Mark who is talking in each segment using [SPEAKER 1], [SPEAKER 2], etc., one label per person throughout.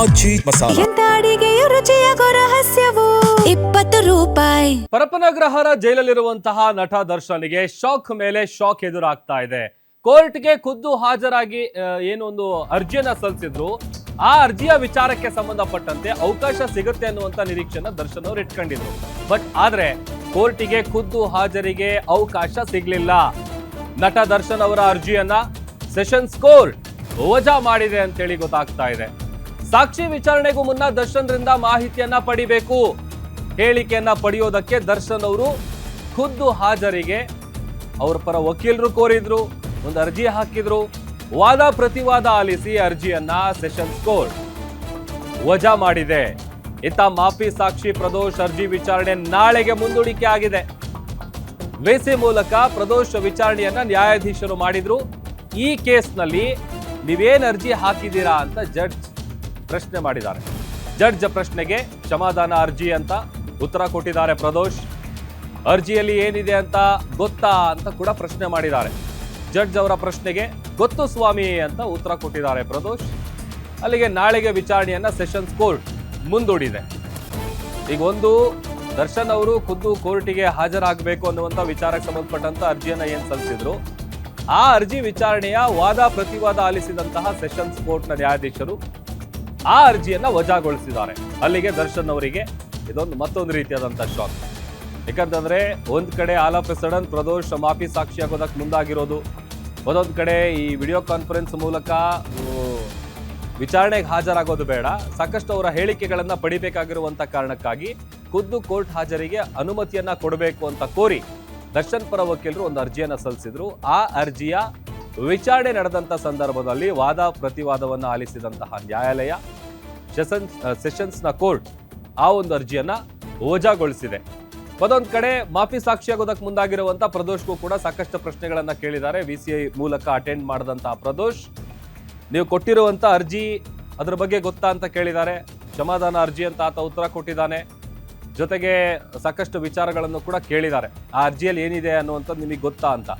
[SPEAKER 1] ಆಜಿ ಮಸಾಲ.
[SPEAKER 2] ಎಂತ ಅಡಿಗೆಯ ರುಚಿಯಾಗೋ ರಹಸ್ಯವು 20 ರೂಪಾಯಿ.
[SPEAKER 3] ಪರಪ್ಪನಗ್ರಹಾರ ಜೈಲಲ್ಲಿರುವಂತಹ ನಟ ದರ್ಶನ್ಗೆ ಶಾಕ್ ಮೇಲೆ ಶಾಕ್ ಎದುರಾಗ್ತಾ ಇದೆ. ಕೋರ್ಟ್ಗೆ ಖುದ್ದು ಹಾಜರಾಗಿ ಏನೊಂದು ಅರ್ಜಿಯನ್ನ ಸಲ್ಲಿಸಿದ್ರು. ಆ ಅರ್ಜಿಯ ವಿಚಾರಕ್ಕೆ ಸಂಬಂಧಪಟ್ಟಂತೆ ಅವಕಾಶ ಸಿಗುತ್ತೆ ಅನ್ನುವಂತ ನಿರೀಕ್ಷೆನ ದರ್ಶನ್ ಅವರು ಇಟ್ಕೊಂಡಿದ್ರು. ಬಟ್ ಆದ್ರೆ ಕೋರ್ಟಿಗೆ ಖುದ್ದು ಹಾಜರಿಗೆ ಅವಕಾಶ ಸಿಗ್ಲಿಲ್ಲ. ನಟ ದರ್ಶನ್ ಅವರ ಅರ್ಜಿಯನ್ನ ಸೆಷನ್ಸ್ ಕೋರ್ಟ್ ವಜಾ ಮಾಡಿದೆ ಅಂತೇಳಿ ಗೊತ್ತಾಗ್ತಾ ಇದೆ. ಸಾಕ್ಷಿ ವಿಚಾರಣೆಗೂ ಮುನ್ನ ದರ್ಶನ್ ರಿಂದ ಮಾಹಿತಿಯನ್ನ ಪಡಿಬೇಕು. ಹೇಳಿಕೆಯನ್ನ ಪಡೆಯೋದಕ್ಕೆ ದರ್ಶನ್ ಅವರು ಖುದ್ದು ಹಾಜರಿಗೆ ಅವರ ಪರ ವಕೀಲರು ಕೋರಿದ್ರು, ಒಂದು ಅರ್ಜಿ ಹಾಕಿದ್ರು. ವಾದ ಪ್ರತಿವಾದ ಆಲಿಸಿ ಅರ್ಜಿಯನ್ನ ಸೆಷನ್ಸ್ ಕೋರ್ಟ್ ವಜಾ ಮಾಡಿದೆ. ಇತ್ತ ಮಾಫಿ ಸಾಕ್ಷಿ ಪ್ರದೋಷ್ ಅರ್ಜಿ ವಿಚಾರಣೆ ನಾಳೆಗೆ ಮುಂದೂಡಿಕೆ ಆಗಿದೆ. ವೇಸಿ ಮೂಲಕ ಪ್ರದೋಷ್ ವಿಚಾರಣೆಯನ್ನ ನ್ಯಾಯಾಧೀಶರು ಮಾಡಿದ್ರು. ಈ ಕೇಸ್ನಲ್ಲಿ ನೀವೇನ್ ಅರ್ಜಿ ಹಾಕಿದ್ದೀರಾ ಅಂತ ಜಡ್ಜ್ ಪ್ರಶ್ನೆ ಮಾಡಿದ್ದಾರೆ. ಜಡ್ಜ್ ಪ್ರಶ್ನೆಗೆ ಕ್ಷಮಾದಾನ ಅರ್ಜಿ ಅಂತ ಉತ್ತರ ಕೊಟ್ಟಿದ್ದಾರೆ ಪ್ರದೋಷ್. ಅರ್ಜಿಯಲ್ಲಿ ಏನಿದೆ ಅಂತ ಗೊತ್ತಾ ಅಂತ ಕೂಡ ಪ್ರಶ್ನೆ ಮಾಡಿದ್ದಾರೆ. ಜಡ್ಜ್ ಅವರ ಪ್ರಶ್ನೆಗೆ ಗೊತ್ತು ಸ್ವಾಮಿ ಅಂತ ಉತ್ತರ ಕೊಟ್ಟಿದ್ದಾರೆ ಪ್ರದೋಷ್. ಅಲ್ಲಿಗೆ ನಾಳೆಗೆ ವಿಚಾರಣೆಯನ್ನ ಸೆಷನ್ಸ್ ಕೋರ್ಟ್ ಮುಂದೂಡಿದೆ. ಈಗ ಒಂದು ದರ್ಶನ್ ಅವರು ಖುದ್ದು ಕೋರ್ಟಿಗೆ ಹಾಜರಾಗಬೇಕು ಅನ್ನುವಂಥ ವಿಚಾರಕ್ಕೆ ಸಂಬಂಧಪಟ್ಟಂತ ಅರ್ಜಿಯನ್ನ ಏನ್ ಸಲ್ಲಿಸಿದ್ರು, ಆ ಅರ್ಜಿ ವಿಚಾರಣೆಯ ವಾದ ಪ್ರತಿವಾದ ಆಲಿಸಿದಂತಹ ಸೆಷನ್ಸ್ ಕೋರ್ಟ್ನ ನ್ಯಾಯಾಧೀಶರು ಆ ಅರ್ಜಿಯನ್ನ ವಜಾಗೊಳಿಸಿದ್ದಾರೆ. ಅಲ್ಲಿಗೆ ದರ್ಶನ್ ಅವರಿಗೆ ಇದೊಂದು ಮತ್ತೊಂದು ರೀತಿಯಾದಂತಹ ಶಾಕ್. ಯಾಕಂತಂದ್ರೆ ಒಂದ್ ಕಡೆ all of a sudden Pradosh ಮಾಫಿ ಸಾಕ್ಷಿಯಾಗೋದಕ್ಕೆ ಮುಂದಾಗಿರೋದು, ಒಂದೊಂದ್ ಕಡೆ ಈ ವಿಡಿಯೋ ಕಾನ್ಫರೆನ್ಸ್ ಮೂಲಕ ವಿಚಾರಣೆಗೆ ಹಾಜರಾಗೋದು ಬೇಡ, ಸಾಕಷ್ಟು ಅವರ ಹೇಳಿಕೆಗಳನ್ನ ಪಡಿಬೇಕಾಗಿರುವಂತ ಕಾರಣಕ್ಕಾಗಿ ಖುದ್ದು ಕೋರ್ಟ್ ಹಾಜರಿಗೆ ಅನುಮತಿಯನ್ನ ಕೊಡಬೇಕು ಅಂತ ಕೋರಿ ದರ್ಶನ್ ಪರ ವಕೀಲರು ಒಂದು ಅರ್ಜಿಯನ್ನ ಸಲ್ಲಿಸಿದ್ರು. ಆ ಅರ್ಜಿಯ ವಿಚಾರಣೆ ನಡೆದಂತ ಸಂದರ್ಭದಲ್ಲಿ ವಾದ ಪ್ರತಿವಾದವನ್ನ ಆಲಿಸಿದಂತಹ ನ್ಯಾಯಾಲಯ ಸೆಷನ್ಸ್ ನ ಕೋರ್ಟ್ ಆ ಒಂದು ಅರ್ಜಿಯನ್ನ ವಜಾಗೊಳಿಸಿದೆ. ಮತ್ತೊಂದ್ ಕಡೆ ಮಾಫಿ ಸಾಕ್ಷಿಯಾಗೋದಕ್ಕೆ ಮುಂದಾಗಿರುವಂತ ಪ್ರದೋಷ್ಗೂ ಕೂಡ ಸಾಕಷ್ಟು ಪ್ರಶ್ನೆಗಳನ್ನ ಕೇಳಿದ್ದಾರೆ. ವಿಸಿಐ ಮೂಲಕ ಅಟೆಂಡ್ ಮಾಡಿದಂತಹ ಪ್ರದೋಷ್, ನೀವು ಕೊಟ್ಟಿರುವಂತ ಅರ್ಜಿ ಅದ್ರ ಬಗ್ಗೆ ಗೊತ್ತಾ ಅಂತ ಕೇಳಿದ್ದಾರೆ. ಕ್ಷಮಾದಾನ ಅರ್ಜಿ ಅಂತ ಆತ ಉತ್ತರ ಕೊಟ್ಟಿದ್ದಾನೆ. ಜೊತೆಗೆ ಸಾಕಷ್ಟು ವಿಚಾರಗಳನ್ನು ಕೂಡ ಕೇಳಿದ್ದಾರೆ. ಆ ಅರ್ಜಿಯಲ್ಲಿ ಏನಿದೆ ಅನ್ನುವಂಥದ್ದು ನಿಮಗೆ ಗೊತ್ತಾ ಅಂತ.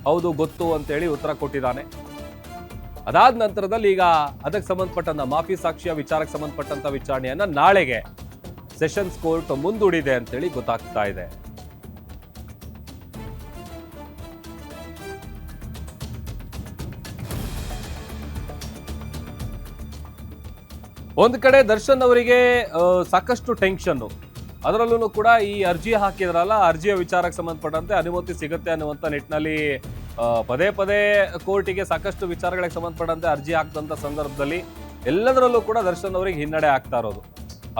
[SPEAKER 3] ಹೌದು ಗೊತ್ತು ಅಂತೇಳಿ ಉತ್ತರ ಕೊಟ್ಟಿದ್ದಾನೆ. ಅದಾದ ನಂತರದಲ್ಲಿ ಈಗ ಅದಕ್ಕೆ ಸಂಬಂಧಪಟ್ಟಂತ ಮಾಫಿ ಸಾಕ್ಷಿಯ ವಿಚಾರಕ್ಕೆ ಸಂಬಂಧಪಟ್ಟಂತ ವಿಚಾರಣೆಯನ್ನ ನಾಳೆಗೆ ಸೆಷನ್ಸ್ ಕೋರ್ಟ್ ಮುಂದೂಡಿದೆ ಅಂತೇಳಿ ಗೊತ್ತಾಗ್ತಾ ಇದೆ. ಒಂದು ಕಡೆ ದರ್ಶನ್ ಅವರಿಗೆ ಸಾಕಷ್ಟು ಟೆನ್ಷನ್. ಅದರಲ್ಲೂ ಕೂಡ ಈ ಅರ್ಜಿ ಹಾಕಿದ್ರಲ್ಲ, ಅರ್ಜಿಯ ವಿಚಾರಕ್ಕೆ ಸಂಬಂಧಪಟ್ಟಂತೆ ಅನುಮತಿ ಸಿಗುತ್ತೆ ಅನ್ನುವಂಥ ನಿಟ್ಟಿನಲ್ಲಿ ಪದೇ ಪದೇ ಕೋರ್ಟಿಗೆ ಸಾಕಷ್ಟು ವಿಚಾರಗಳಿಗೆ ಸಂಬಂಧಪಟ್ಟಂತೆ ಅರ್ಜಿ ಹಾಕಿದಂಥ ಸಂದರ್ಭದಲ್ಲಿ ಎಲ್ಲದರಲ್ಲೂ ಕೂಡ ದರ್ಶನ್ ಅವರಿಗೆ ಹಿನ್ನಡೆ ಆಗ್ತಾ ಇರೋದು.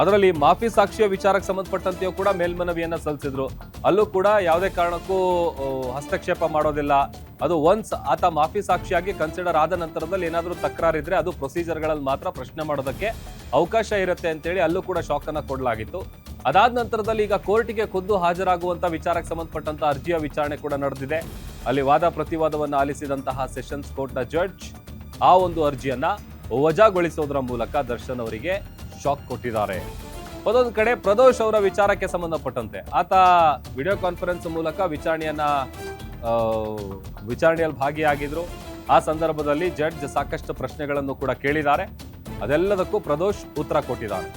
[SPEAKER 3] ಅದರಲ್ಲಿ ಮಾಫಿ ಸಾಕ್ಷಿಯ ವಿಚಾರಕ್ಕೆ ಸಂಬಂಧಪಟ್ಟಂತೆಯೂ ಕೂಡ ಮೇಲ್ಮನವಿಯನ್ನ ಸಲ್ಲಿಸಿದ್ರು. ಅಲ್ಲೂ ಕೂಡ ಯಾವುದೇ ಕಾರಣಕ್ಕೂ ಹಸ್ತಕ್ಷೇಪ ಮಾಡೋದಿಲ್ಲ. ಅದು ಒನ್ಸ್ ಆತ ಮಾಫಿ ಸಾಕ್ಷಿಯಾಗಿ ಕನ್ಸಿಡರ್ ಆದ ನಂತರದಲ್ಲಿ ಏನಾದರೂ ತಕರಾರಿದ್ರೆ ಅದು ಪ್ರೊಸೀಜರ್ಗಳಲ್ಲಿ ಮಾತ್ರ ಪ್ರಶ್ನೆ ಮಾಡೋದಕ್ಕೆ ಅವಕಾಶ ಇರುತ್ತೆ ಅಂತೇಳಿ ಅಲ್ಲೂ ಕೂಡ ಶಾಕ್ ಅನ್ನ ಕೊಡಲಾಗಿತ್ತು. ಅದಾದ ನಂತರದಲ್ಲಿ ಈಗ ಕೋರ್ಟಿಗೆ ಖುದ್ದು ಹಾಜರಾಗುವಂತ ವಿಚಾರಕ್ಕೆ ಸಂಬಂಧಪಟ್ಟಂತ ಅರ್ಜಿಯ ವಿಚಾರಣೆ ಕೂಡ ನಡೆದಿದೆ. ಅಲ್ಲಿ ವಾದ ಪ್ರತಿವಾದವನ್ನು ಆಲಿಸಿದಂತಹ ಸೆಷನ್ಸ್ ಕೋರ್ಟ್ನ ಜಡ್ಜ್ ಆ ಒಂದು ಅರ್ಜಿಯನ್ನ ವಜಾಗೊಳಿಸೋದ್ರ ಮೂಲಕ ದರ್ಶನ್ ಅವರಿಗೆ ಶಾಕ್ ಕೊಟ್ಟಿದ್ದಾರೆ. ಮತ್ತೊಂದು ಕಡೆ ಪ್ರದೋಷ್ ಅವರ ವಿಚಾರಕ್ಕೆ ಸಂಬಂಧಪಟ್ಟಂತೆ ಆತ ವಿಡಿಯೋ ಕಾನ್ಫರೆನ್ಸ್ ಮೂಲಕ ವಿಚಾರಣೆಯಲ್ಲಿ ಭಾಗಿಯಾಗಿದ್ರು. ಆ ಸಂದರ್ಭದಲ್ಲಿ ಜಡ್ಜ್ ಸಾಕಷ್ಟು ಪ್ರಶ್ನೆಗಳನ್ನು ಕೂಡ ಕೇಳಿದ್ದಾರೆ. ಅದೆಲ್ಲದಕ್ಕೂ ಪ್ರದೋಷ್ ಉತ್ತರ ಕೊಟ್ಟಿದ್ದಾರೆ.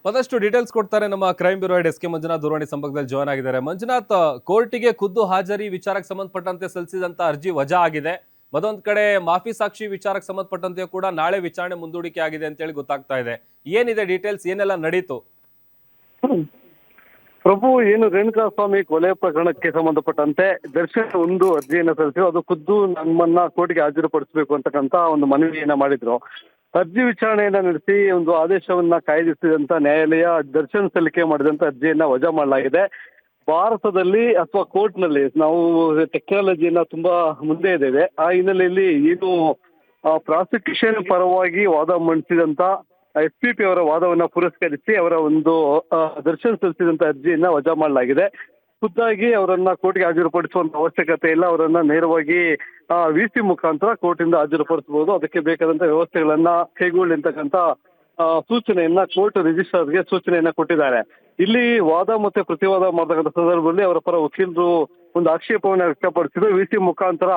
[SPEAKER 3] ಮತ್ತಷ್ಟು ಡೀಟೇಲ್ಸ್ ಕೊಡ್ತಾರೆ ನಮ್ಮ crime bureau head SK. Manjunath ದೂರವಾಣಿ ಸಂಪರ್ಕದಲ್ಲಿ ಜಾಯ್ನ್ ಆಗಿದ್ದಾರೆ. ಮಂಜುನಾಥ್, ಕೋರ್ಟಿಗೆ ಖುದ್ದು ಹಾಜರಿ ವಿಚಾರಕ್ಕೆ ಸಂಬಂಧಪಟ್ಟಂತೆ ಸಲ್ಲಿಸಿದಂತ ಅರ್ಜಿ ವಜಾ ಆಗಿದೆ. ಮತ್ತೊಂದ್ ಕಡೆ ಮಾಫಿ ಸಾಕ್ಷಿ ವಿಚಾರಕ್ಕೆ ಸಂಬಂಧಪಟ್ಟಂತೆ ಕೂಡ ನಾಳೆ ವಿಚಾರಣೆ ಮುಂದೂಡಿಕೆ ಆಗಿದೆ ಅಂತ ಹೇಳಿ ಗೊತ್ತಾಗ್ತಾ ಇದೆ. ಏನಿದೆ ಡೀಟೇಲ್ಸ್, ಏನೆಲ್ಲ ನಡೀತು?
[SPEAKER 4] ಪ್ರಭು, ಏನು ರೇಣುಕಾಸ್ವಾಮಿ ಕೊಲೆ ಪ್ರಕರಣಕ್ಕೆ ಸಂಬಂಧಪಟ್ಟಂತೆ ದರ್ಶನ್ ಒಂದು ಅರ್ಜಿಯನ್ನ ಸಲ್ಲಿಸಿದ್ರು. ಅದು ಖುದ್ದು ನಮ್ಮನ್ನ ಕೋರ್ಟ್ಗೆ ಹಾಜರುಪಡಿಸಬೇಕು ಅಂತಕ್ಕಂತ ಒಂದು ಮನವಿಯನ್ನ ಮಾಡಿದ್ರು. ಅರ್ಜಿ ವಿಚಾರಣೆಯನ್ನ ನಡೆಸಿ ಒಂದು ಆದೇಶವನ್ನ ಕಾಯ್ದಿರಿಸಿದಂತ ನ್ಯಾಯಾಲಯ ದರ್ಶನ್ ಸಲ್ಲಿಕೆ ಮಾಡಿದಂತ ಅರ್ಜಿಯನ್ನ ವಜಾ ಮಾಡಲಾಗಿದೆ. ಭಾರತದಲ್ಲಿ ಅಥವಾ ಕೋರ್ಟ್ ನಲ್ಲಿ ನಾವು ಟೆಕ್ನಾಲಜಿಯನ್ನ ತುಂಬಾ ಮುಂದೆ ಇದ್ದೇವೆ. ಆ ಹಿನ್ನೆಲೆಯಲ್ಲಿ ಏನು ಪ್ರಾಸಿಕ್ಯೂಷನ್ ಪರವಾಗಿ ವಾದ ಮಂಡಿಸಿದಂತ SPP ಅವರ ವಾದವನ್ನ ಪುರಸ್ಕರಿಸಿ ಅವರ ಒಂದು ದರ್ಶನ್ ಸಲ್ಲಿಸಿದಂತ ಅರ್ಜಿಯನ್ನ ವಜಾ ಮಾಡಲಾಗಿದೆ. ಖುದ್ದಾಗಿ ಅವರನ್ನ ಕೋರ್ಟ್ಗೆ ಹಾಜರುಪಡಿಸುವಂತ ಅವಶ್ಯಕತೆ ಇಲ್ಲ. ಅವರನ್ನ ನೇರವಾಗಿ VC ಮುಖಾಂತರ ಕೋರ್ಟಿಂದ ಹಾಜರುಪಡಿಸಬಹುದು. ಅದಕ್ಕೆ ಬೇಕಾದಂತ ವ್ಯವಸ್ಥೆಗಳನ್ನ ಕೈಗೊಳ್ಳಿ ಅಂತಕ್ಕಂತ ಸೂಚನೆಯನ್ನ ಕೋರ್ಟ್ ರಿಜಿಸ್ಟ್ರಾರ್ಗೆ ಸೂಚನೆಯನ್ನ ಕೊಟ್ಟಿದ್ದಾರೆ. ಇಲ್ಲಿ ವಾದ ಮತ್ತೆ ಪ್ರತಿವಾದ ಮಾಡತಕ್ಕಂಥ ಸಂದರ್ಭದಲ್ಲಿ ಅವರ ಪರ ವಕೀಲರು ಒಂದು ಆಕ್ಷೇಪವನ್ನು ವ್ಯಕ್ತಪಡಿಸಿದ್ರು. ವಿ.ಸಿ ಮುಖಾಂತರ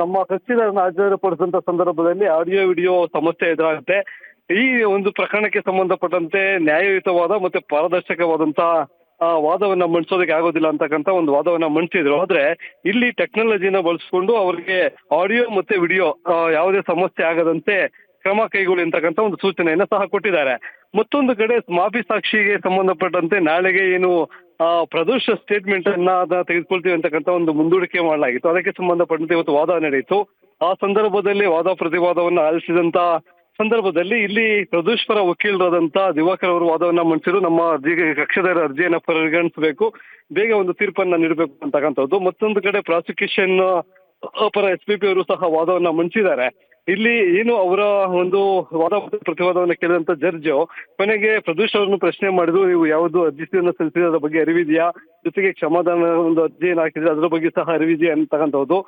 [SPEAKER 4] ನಮ್ಮ ಕಕ್ಷಿದಾರನ ಹಾಜರುಪಡಿಸಿದಂತ ಸಂದರ್ಭದಲ್ಲಿ ಆಡಿಯೋ ವಿಡಿಯೋ ಸಮಸ್ಯೆ ಎದುರಾಗುತ್ತೆ. ಈ ಒಂದು ಪ್ರಕರಣಕ್ಕೆ ಸಂಬಂಧಪಟ್ಟಂತೆ ನ್ಯಾಯಯುತವಾದ ಮತ್ತೆ ಪಾರದರ್ಶಕವಾದಂತಹ ವಾದವನ್ನ ಮಂಡಿಸೋದಕ್ಕೆ ಆಗೋದಿಲ್ಲ ಅಂತಕ್ಕಂಥ ಒಂದು ವಾದವನ್ನ ಮಂಡಿಸಿದ್ರು. ಆದ್ರೆ ಇಲ್ಲಿ ಟೆಕ್ನಾಲಜಿನ ಬಳಸ್ಕೊಂಡು ಅವರಿಗೆ ಆಡಿಯೋ ಮತ್ತೆ ವಿಡಿಯೋ ಯಾವುದೇ ಸಮಸ್ಯೆ ಆಗದಂತೆ ಕ್ರಮ ಕೈಗೊಳ್ಳಿ ಅಂತಕ್ಕಂಥ ಒಂದು ಸೂಚನೆಯನ್ನ ಸಹ ಕೊಟ್ಟಿದ್ದಾರೆ. ಮತ್ತೊಂದು ಕಡೆ ಮಾಫಿ ಸಾಕ್ಷಿಗೆ ಸಂಬಂಧಪಟ್ಟಂತೆ ನಾಳೆಗೆ ಏನು ಪ್ರದೋಷ ಸ್ಟೇಟ್ಮೆಂಟ್ ಅನ್ನ ತೆಗೆದುಕೊಳ್ತೀವಿ ಅಂತಕ್ಕಂಥ ಒಂದು ಮುಂದೂಡಿಕೆ ಮಾಡಲಾಗಿತ್ತು. ಅದಕ್ಕೆ ಸಂಬಂಧಪಟ್ಟಂತೆ ಇವತ್ತು ವಾದ ನಡೆಯಿತು. ಆ ಸಂದರ್ಭದಲ್ಲಿ ವಾದ ಪ್ರತಿವಾದವನ್ನು ಆಲಿಸಿದಂತ ಸಂದರ್ಭದಲ್ಲಿ ಇಲ್ಲಿ ಪ್ರದೋಷ್ ಪರ ವಕೀಲರಾದಂತ ದಿವಾಕರ್ ಅವರು ವಾದವನ್ನ ಮಂಡಿಸಿರು. ನಮ್ಮ ಅರ್ಜಿಗೆ ಕಕ್ಷದಾರ ಅರ್ಜಿಯನ್ನ ಪರಿಗಣಿಸಬೇಕು, ಬೇಗ ಒಂದು ತೀರ್ಪನ್ನ ನೀಡಬೇಕು ಅಂತಕ್ಕಂಥದ್ದು. ಮತ್ತೊಂದು ಕಡೆ ಪ್ರಾಸಿಕ್ಯೂಷನ್ ಪರ SPP ಅವರು ಸಹ ವಾದವನ್ನ ಮಂಡಿಸಿದ್ದಾರೆ. ಇಲ್ಲಿ ಏನು ಅವರ ಒಂದು ವಾದ ಪ್ರತಿವಾದವನ್ನು ಕೇಳಿದಂತ ಜಡ್ಜ್ ಕೊನೆಗೆ ಪ್ರದೋಷ್ ಅವರನ್ನು ಪ್ರಶ್ನೆ ಮಾಡಿದ್ರು, ನೀವು ಯಾವುದು ಅರ್ಜಿಯನ್ನು ಸಲ್ಲಿಸಿದ ಅದರ ಬಗ್ಗೆ ಅರಿವಿದೆಯಾ, ಜೊತೆಗೆ ಕ್ಷಮಾದಾನ ಒಂದು ಅರ್ಜಿ ಏನು ಹಾಕಿದ್ರೆ ಅದರ ಬಗ್ಗೆ ಸಹ ಅರಿವಿದೆಯಾ ಅಂತಕ್ಕಂಥದ್ದು,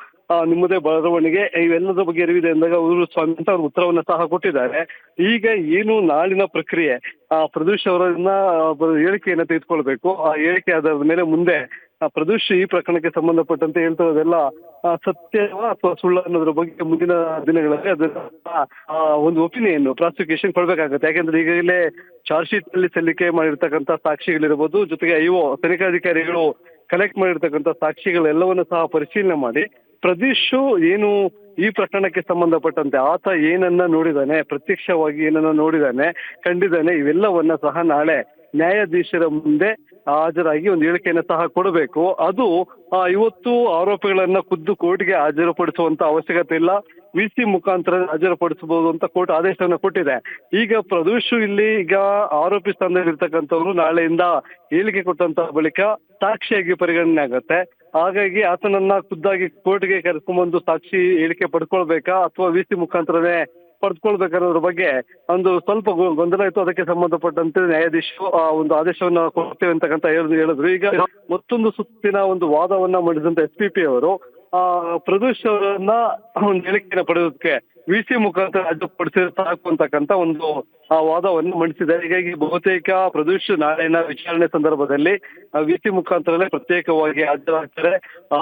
[SPEAKER 4] ನಿಮ್ಮದೇ ಬರವಣಿಗೆ ಇವೆಲ್ಲದರ ಬಗ್ಗೆ ಅರಿವಿದೆ ಅಂದಾಗ ಅವರು ಸ್ವಾಮಿ ಅಂತ ಅವ್ರ ಉತ್ತರವನ್ನ ಸಹ ಕೊಟ್ಟಿದ್ದಾರೆ. ಈಗ ಏನು ನಾಳಿನ ಪ್ರಕ್ರಿಯೆ ಪ್ರದೋಷ್ ಅವರನ್ನ ಹೇಳಿಕೆಯನ್ನ ತೆಗೆದುಕೊಳ್ಬೇಕು. ಆ ಹೇಳಿಕೆ ಆಧಾರದ ಮೇಲೆ ಮುಂದೆ ಪ್ರದೋಷ್ ಈ ಪ್ರಕರಣಕ್ಕೆ ಸಂಬಂಧಪಟ್ಟಂತೆ ಹೇಳ್ತಿರೋದೆಲ್ಲ ಸತ್ಯವಾ ಅಥವಾ ಸುಳ್ಳು ಅನ್ನೋದ್ರ ಬಗ್ಗೆ ಮುಂದಿನ ದಿನಗಳಲ್ಲಿ ಅದನ್ನ ಒಂದು ಒಪಿನಿಯನ್ ಪ್ರಾಸಿಕ್ಯೂಷನ್ ಕೊಡ್ಬೇಕಾಗುತ್ತೆ. ಯಾಕೆಂದ್ರೆ ಈಗಾಗಲೇ ಚಾರ್ಜ್ ಶೀಟ್ ನಲ್ಲಿ ಸಲ್ಲಿಕೆ ಮಾಡಿರ್ತಕ್ಕಂಥ ಸಾಕ್ಷಿಗಳಿರ್ಬೋದು, ಜೊತೆಗೆ ತನಿಖಾಧಿಕಾರಿಗಳು ಕಲೆಕ್ಟ್ ಮಾಡಿರ್ತಕ್ಕಂಥ ಸಾಕ್ಷಿಗಳೆಲ್ಲವನ್ನು ಸಹ ಪರಿಶೀಲನೆ ಮಾಡಿ ಪ್ರದೀಶ್ ಏನು ಈ ಪ್ರಕರಣಕ್ಕೆ ಸಂಬಂಧಪಟ್ಟಂತೆ ಆತ ಏನನ್ನ ನೋಡಿದಾನೆ, ಪ್ರತ್ಯಕ್ಷವಾಗಿ ಏನನ್ನ ನೋಡಿದಾನೆ, ಕಂಡಿದ್ದಾನೆ, ಇವೆಲ್ಲವನ್ನ ಸಹ ನಾಳೆ ನ್ಯಾಯಾಧೀಶರ ಮುಂದೆ ಹಾಜರಾಗಿ ಒಂದು ಹೇಳಿಕೆಯನ್ನ ಸಹ ಕೊಡಬೇಕು. ಅದು ಇವತ್ತು ಆರೋಪಿಗಳನ್ನ ಖುದ್ದು ಕೋರ್ಟ್ಗೆ ಹಾಜರುಪಡಿಸುವಂತ ಅವಶ್ಯಕತೆ ಇಲ್ಲ, ವಿ.ಸಿ ಮುಖಾಂತರ ಹಾಜರುಪಡಿಸಬಹುದು ಅಂತ ಕೋರ್ಟ್ ಆದೇಶವನ್ನ ಕೊಟ್ಟಿದೆ. ಈಗ ಪ್ರದೋಷ್ ಇಲ್ಲಿ ಈಗ ಆರೋಪಿ ಸ್ಥಾನದಲ್ಲಿ ಇರ್ತಕ್ಕಂಥವ್ರು ನಾಳೆಯಿಂದ ಹೇಳಿಕೆ ಕೊಟ್ಟಂತ ಬಳಿಕ ಸಾಕ್ಷಿಯಾಗಿ ಪರಿಗಣನೆ ಆಗುತ್ತೆ. ಹಾಗಾಗಿ ಆತನನ್ನ ಖುದ್ದಾಗಿ ಕೋರ್ಟ್ಗೆ ಕರೆಸ್ಕೊಂಡ್ಬಂದು ಸಾಕ್ಷಿ ಹೇಳಿಕೆ ಪಡ್ಕೊಳ್ಬೇಕಾ ಅಥವಾ ವಿ.ಸಿ ಮುಖಾಂತರನೇ ಪಡೆದುಕೊಳ್ಬೇಕನ್ನೋದ್ರ ಬಗ್ಗೆ ಒಂದು ಸ್ವಲ್ಪ ಗೊಂದಲ ಇತ್ತು. ಅದಕ್ಕೆ ಸಂಬಂಧಪಟ್ಟಂತೆ ನ್ಯಾಯಾಧೀಶರು ಒಂದು ಆದೇಶವನ್ನ ಕೊಡ್ತೇವೆ ಅಂತಕ್ಕಂಥ ಹೇಳಿದ್ರು. ಈಗ ಮತ್ತೊಂದು ಸುತ್ತಿನ ಒಂದು ವಾದವನ್ನ ಮಂಡಿಸಿದಂತ SPP ಅವರು ಪ್ರದೋಷ್ ಅವರನ್ನ ಒಂದು ಹೇಳಿಕೆಯನ್ನು ಪಡೆಯೋದಕ್ಕೆ ವಿ.ಸಿ ಮುಖಾಂತರ ಹಾಜರುಪಡಿಸಿದ್ರೆ ಸಾಕು ಅಂತಕ್ಕಂಥ ಒಂದು ವಾದವನ್ನು ಮಂಡಿಸಿದೆ. ಹೀಗಾಗಿ ಬಹುತೇಕ ಪ್ರದೋಷ್ ನಾಳಿನ ವಿಚಾರಣೆ ಸಂದರ್ಭದಲ್ಲಿ ವಿ.ಸಿ ಮುಖಾಂತರನೇ ಪ್ರತ್ಯೇಕವಾಗಿ ಹಾಜರಾಗ್ತಾರೆ.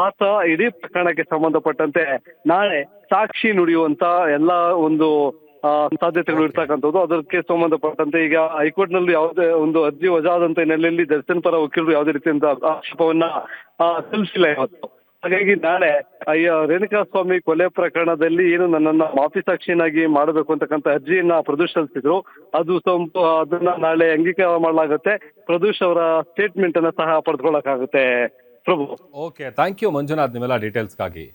[SPEAKER 4] ಆತ ಇಡೀ ಪ್ರಕರಣಕ್ಕೆ ಸಂಬಂಧಪಟ್ಟಂತೆ ನಾಳೆ ಸಾಕ್ಷಿ ನುಡಿಯುವಂತ ಎಲ್ಲಾ ಒಂದು ಸಾಧ್ಯತೆಗಳು ಇರ್ತಕ್ಕಂಥದ್ದು. ಅದಕ್ಕೆ ಸಂಬಂಧಪಟ್ಟಂತೆ ಈಗ ಹೈಕೋರ್ಟ್ ನಲ್ಲಿ ಯಾವುದೇ ಒಂದು ಅರ್ಜಿ ವಜಾದಂತ ಹಿನ್ನೆಲೆಯಲ್ಲಿ ದರ್ಶನ್ ಪರ ವಕೀಲರು ಯಾವುದೇ ರೀತಿಯಿಂದ ಆಕ್ಷೇಪವನ್ನ ಸಲ್ಲಿಸಿಲ್ಲ ಇವತ್ತು. ಹಾಗಾಗಿ ನಾಳೆ ರೇಣುಕಾಸ್ವಾಮಿ ಕೊಲೆ ಪ್ರಕರಣದಲ್ಲಿ ಏನು ನನ್ನನ್ನ ಮಾಫಿ ಸಾಕ್ಷಿಯನ್ನಾಗಿ ಮಾಡಬೇಕು ಅಂತಕ್ಕಂಥ ಅರ್ಜಿಯನ್ನ ಪ್ರದೋಷ್ ಸಲ್ಲಿಸಿದ್ರು, ಅದನ್ನ ನಾಳೆ ಅಂಗೀಕಾರ ಮಾಡಲಾಗುತ್ತೆ. ಪ್ರದೋಷ್ ಅವರ ಸ್ಟೇಟ್ಮೆಂಟ್ ಅನ್ನ ಸಹ ಪಡೆದುಕೊಳ್ಳಕ್ಕಾಗುತ್ತೆ. ಪ್ರಭು.
[SPEAKER 3] ಓಕೆ, ಥ್ಯಾಂಕ್ ಯು ಮಂಜುನಾಥ್ ನಿಮ್ಮೆಲ್ಲ ಡೀಟೇಲ್ಸ್ಗಾಗಿ.